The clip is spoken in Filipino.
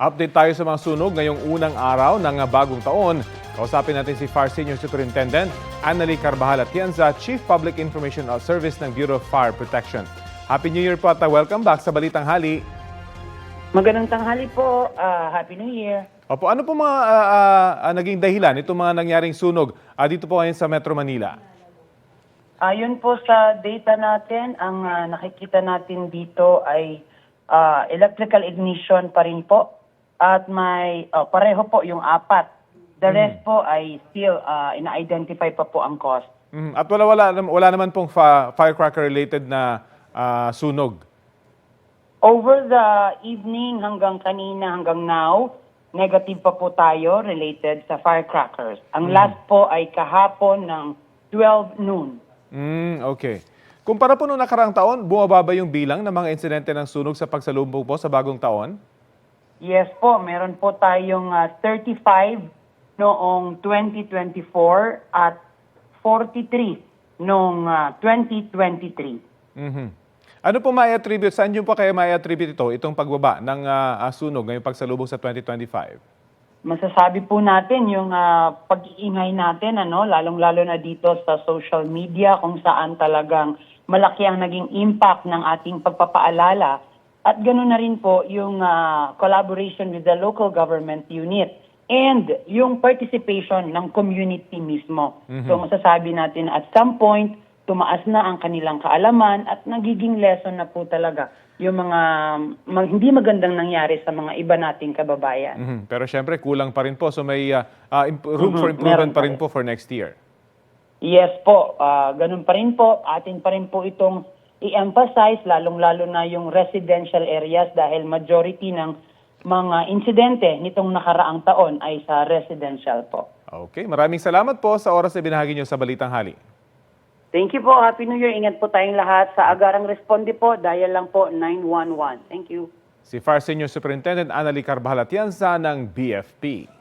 Update tayo sa mga sunog ngayong unang araw ng bagong taon. Kausapin natin si FAR Senior Superintendent Annalie Carbajal Atienza, Chief Public Information Service ng Bureau of Fire Protection. Happy New Year po at welcome back sa Balitang Hali. Magandang tanghali po. Happy New Year. Opo, ano po mga naging dahilan itong mga nangyaring sunog dito po ngayon sa Metro Manila? Ayon po sa data natin, ang nakikita natin dito ay electrical ignition pa rin po. At may pareho po yung apat. The rest po ay still ina-identify pa po ang cause. At wala naman pong firecracker-related na sunog? Over the evening hanggang kanina, hanggang now, negative pa po tayo related sa firecrackers. Ang last po ay kahapon ng 12 noon. Okay. Kumpara po noong nakaraang taon, bumababa yung bilang ng mga insidente ng sunog sa pagsalubong po sa bagong taon? Yes po, meron po tayong 35 noong 2024 at 43 noong 2023. Ano po mai-attribute? Saan nyo po kaya mai-attribute itong pagbaba ng sunog ngayong pagsalubong sa 2025? Masasabi po natin yung pag-iingay natin, lalong-lalo na dito sa social media kung saan talagang malaki ang naging impact ng ating pagpapaalala. At ganoon na rin po yung collaboration with the local government unit and yung participation ng community mismo. So masasabi natin at some point, tumaas na ang kanilang kaalaman at nagiging lesson na po talaga yung mga hindi magandang nangyari sa mga iba nating kababayan. Pero syempre, kulang pa rin po. So may room for improvement pa rin po for next year. Yes po, ganun pa rin po. Atin pa rin po itong i-emphasize, lalong-lalo na yung residential areas dahil majority ng mga insidente nitong nakaraang taon ay sa residential po. Okay, maraming salamat po sa oras na binahagi nyo sa Balitang Hali. Thank you po. Happy New Year. Ingat po tayong lahat. Sa agarang responde po, dial lang po 911. Thank you. Si FAR Senior Superintendent Annalie Carbajal Atienza ng BFP.